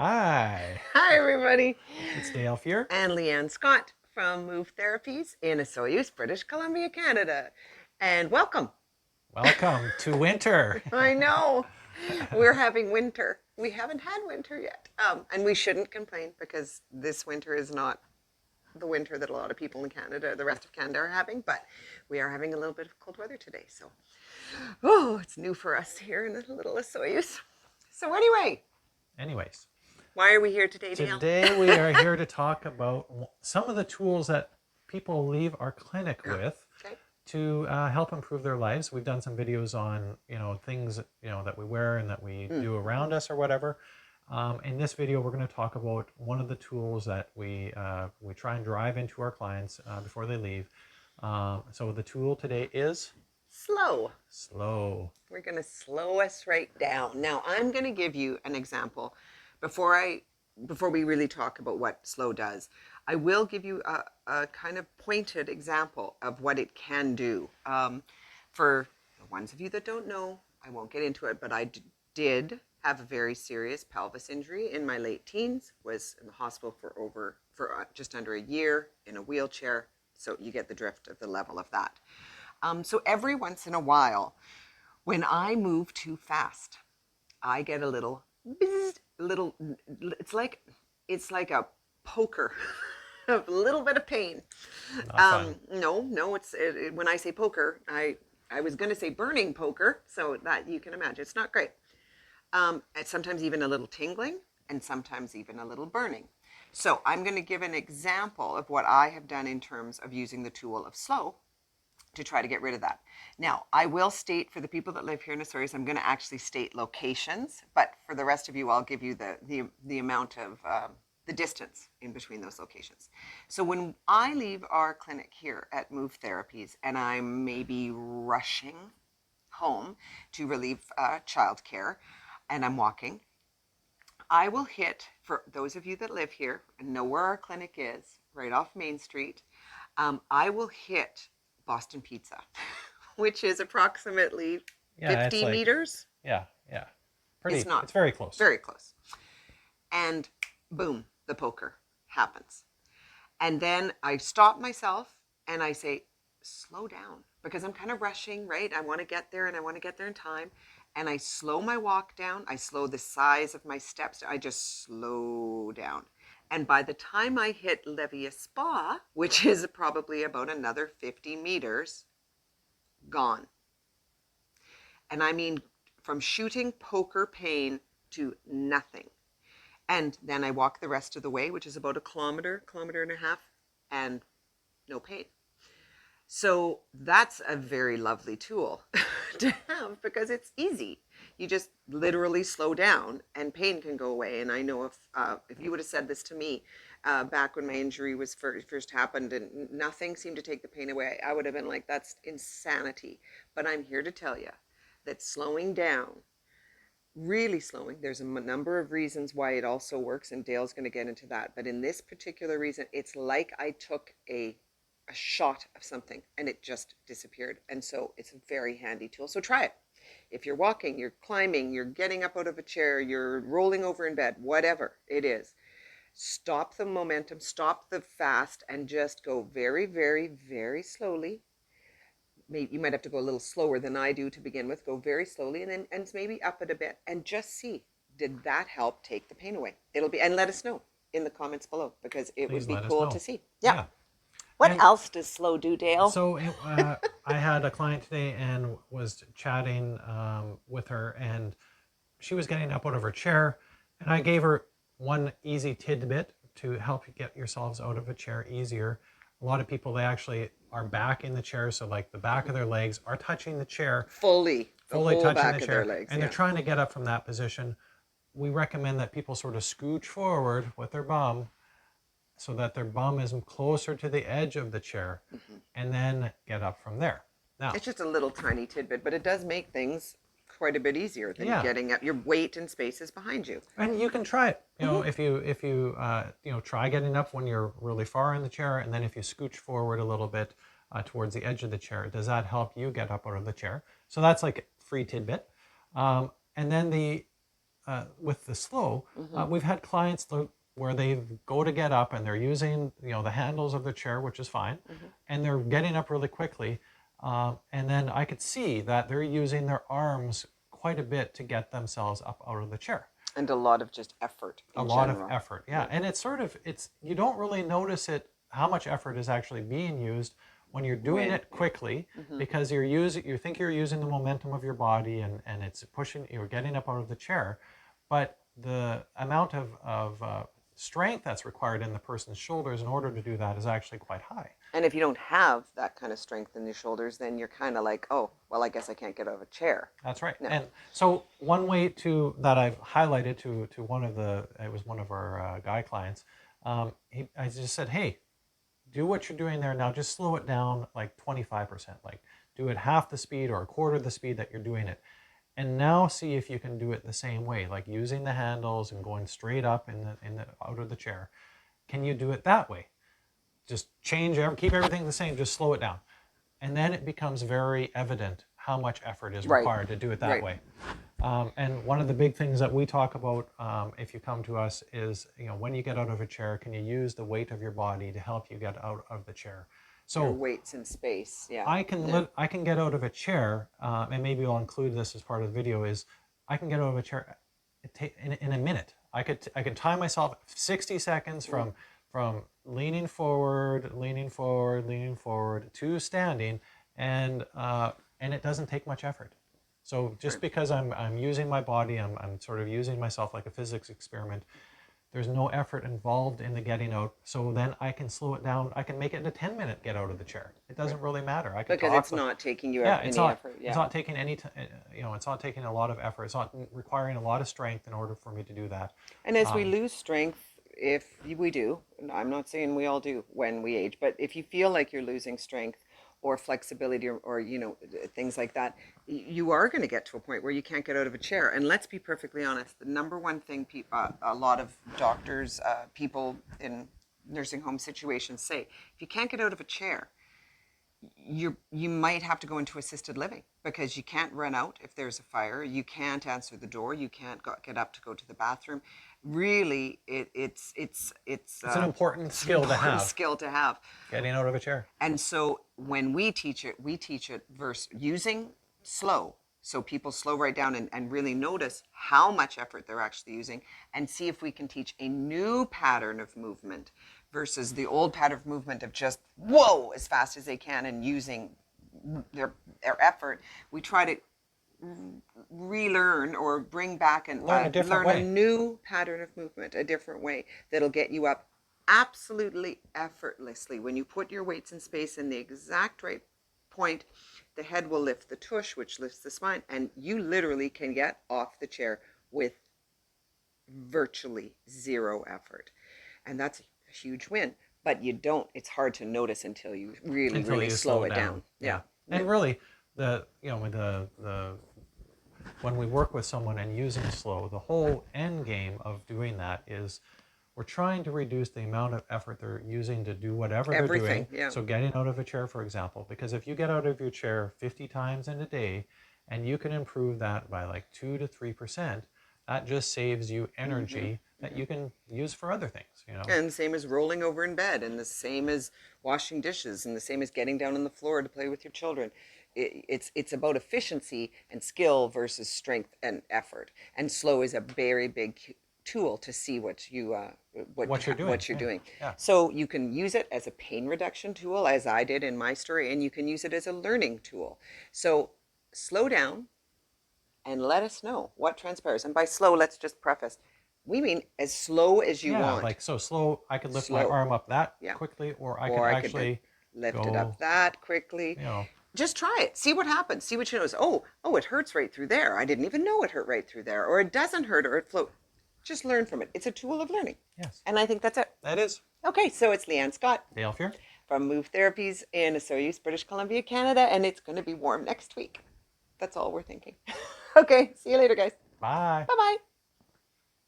Hi, Hi, everybody. it's Dale here. And Leanne Scott from Move Therapies in Osoyoos, British Columbia, Canada. And welcome. Welcome to winter. I know we're having winter. We haven't had winter yet. And we shouldn't complain because this winter is not the winter that a lot of people in Canada, the rest of Canada, are having. But we are having a little bit of cold weather today. So, it's new for us here in the little Osoyoos. So, anyway, Anyways, why are we here today, Dale? today we are here to talk about some of the tools that people leave our clinic with Okay. to help improve their lives. We've done some videos on, things, that we wear and that we do around us or whatever. In this video, we're going to talk about one of the tools that we try and drive into our clients before they leave. So the tool today is Slow. slow. We're going to slow us right down. Now, I'm going to give you an example before we really talk about what slow does. I will give you a kind of pointed example of what it can do. For the ones of you that don't know, I won't get into it, but I did have a very serious pelvis injury in my late teens. Was in the hospital for just under a year in a wheelchair. So you get the drift of the level of that. So every once in a while, when I move too fast, I get a little, it's like a poker, a little bit of pain. Not fun. No, when I say poker, I was going to say burning poker, so that you can imagine, it's not great. And sometimes even a little tingling, and sometimes even a little burning. So I'm going to give an example of what I have done in terms of using the tool of slow to try to get rid of that. Now, I will state for the people that live here in Osoyoos, I'm going to actually state locations, but for the rest of you, I'll give you the amount of the distance in between those locations. So when I leave our clinic here at Move Therapies and I'm maybe rushing home to relieve childcare and I'm walking, I will hit, for those of you that live here and know where our clinic is, right off Main Street, I will hit Boston Pizza, which is approximately Yeah, 50 meters. Yeah. It's not. It's very close. Very close. And boom, the poker happens. And then I stop myself and I say, slow down, because I'm kind of rushing, right? I want to get there and I want to get there in time. And I slow my walk down. I slow the size of my steps. I just slow down. And by the time I hit Levia Spa, which is probably about another 50 meters, gone. And I mean, from shooting poker pain to nothing. And then I walk the rest of the way, which is about a kilometer and a half, and no pain. So that's a very lovely tool to have because it's easy. You just literally slow down and pain can go away. And I know if you would have said this to me back when my injury was first happened and nothing seemed to take the pain away, I would have been like, that's insanity. But I'm here to tell you that slowing down, really slowing, there's a number of reasons why it also works, and Dale's going to get into that. But in this particular reason, it's like I took a shot of something and it just disappeared. And so it's a very handy tool. So try it. If you're walking, you're climbing, you're getting up out of a chair, you're rolling over in bed, whatever it is, stop the momentum, stop the fast, and just go very, very, very slowly. Maybe you might have to go a little slower than I do to begin with. Go very slowly and maybe up it a bit and just see, did that help take the pain away? And let us know in the comments below because it Please would be let us cool know. to see. Yeah. What And else does slow do, Dale? so I had a client today and was chatting with her, and she was getting up out of her chair, and I gave her one easy tidbit to help you get yourselves out of a chair easier. A lot of people, they actually are back in the chair, so like the back of their legs are touching the chair, Fully touching back the of chair, their legs, and they're trying to get up from that position. We recommend that people sort of scooch forward with their bum so that their bum is closer to the edge of the chair, and then get up from there. Now, It's just a little tiny tidbit, but it does make things quite a bit easier than yeah, getting up. Your weight and space is behind you. and you can try it. If you try getting up when you're really far in the chair, and then if you scooch forward a little bit towards the edge of the chair, does that help you get up out of the chair? So that's like a free tidbit. And then the with the slow, Mm-hmm. we've had clients where they go to get up and they're using the handles of the chair, which is fine, Mm-hmm. and they're getting up really quickly, and then I could see that they're using their arms quite a bit to get themselves up out of the chair. And a lot of just effort A in lot of general. effort, yeah. And it's sort of, it's, you don't really notice it, how much effort is actually being used when you're doing it quickly, Mm-hmm. because you think you're using the momentum of your body, and it's pushing, you're getting up out of the chair, but the amount of strength that's required in the person's shoulders in order to do that is actually quite high. And if you don't have that kind of strength in your shoulders, then you're kind of like, oh, well, I guess I can't get out of a chair. That's right. No. And so one way to that I've highlighted to one of it was one of our guy clients. I just said, hey, do what you're doing there now. Just slow it down like 25%. Like do it half the speed or a quarter the speed that you're doing it. And now see if you can do it the same way, like using the handles and going straight up in the out of the chair. Can you do it that way? Just keep everything the same, just slow it down. And then it becomes very evident how much effort is Right. required to do it that Right. way. And one of the big things that we talk about if you come to us is, when you get out of a chair, can you use the weight of your body to help you get out of the chair? Your So weights in space. Yeah. I can get out of a chair, and maybe I'll include this as part of the video, is I can get out of a chair in a minute. I can time myself 60 seconds from leaning forward, leaning forward, leaning forward to standing, and it doesn't take much effort. So just because I'm using my body, I'm sort of using myself like a physics experiment. There's no effort involved in the getting out. So then I can slow it down. I can make it a 10-minute get out of the chair. It doesn't really matter. I can Because talk. it's not taking you Yeah, any effort. Yeah. it's not taking it's not taking a lot of effort. It's not requiring a lot of strength in order for me to do that. And as we lose strength, if we do, and I'm not saying we all do when we age, but if you feel like you're losing strength or flexibility or things like that, you are going to get to a point where you can't get out of a chair. And let's be perfectly honest, the number one thing a lot of doctors, people in nursing home situations say, if you can't get out of a chair, you might have to go into assisted living because you can't run out if there's a fire. You can't answer the door. You can't get up to go to the bathroom. Really, it's an important skill to have. Skill to have. Getting out of a chair. And so when we teach it versus using slow. So people slow right down and really notice how much effort they're actually using, and see if we can teach a new pattern of movement versus the old pattern of movement of just whoa as fast as they can and using their effort. We try to relearn or bring back and learn a new pattern of movement, a different way that'll get you up absolutely effortlessly. When you put your weights in space in the exact right point, the head will lift the tush, which lifts the spine, and you literally can get off the chair with virtually zero effort. And that's a huge win. But it's hard to notice until you really slow it down. Yeah. And really, when we work with someone and using slow, the whole end game of doing that is we're trying to reduce the amount of effort they're using to do whatever they're doing. Yeah. So getting out of a chair, for example, because if you get out of your chair 50 times in a day and you can improve that by like 2 to 3%, that just saves you energy that you can use for other things. And the same as rolling over in bed, and the same as washing dishes, and the same as getting down on the floor to play with your children. It's about efficiency and skill versus strength and effort. And slow is a very big tool to see what you're doing. Yeah. So you can use it as a pain reduction tool, as I did in my story, and you can use it as a learning tool. So slow down and let us know what transpires. And by slow, let's just preface, we mean as slow as you want. Like so slow, I could lift my arm up that quickly, or I could actually lift it up that quickly. Just try it. See what happens. See what you notice. Oh, it hurts right through there. I didn't even know it hurt right through there. Or it doesn't hurt, or it floats. Just learn from it. It's a tool of learning. Yes. And I think that's it. That is. Okay, so it's Leanne Scott. Dale Fear. From Move Therapies in Osoyoos, British Columbia, Canada. And it's going to be warm next week. That's all we're thinking. Okay, see you later, guys. Bye. Bye-bye.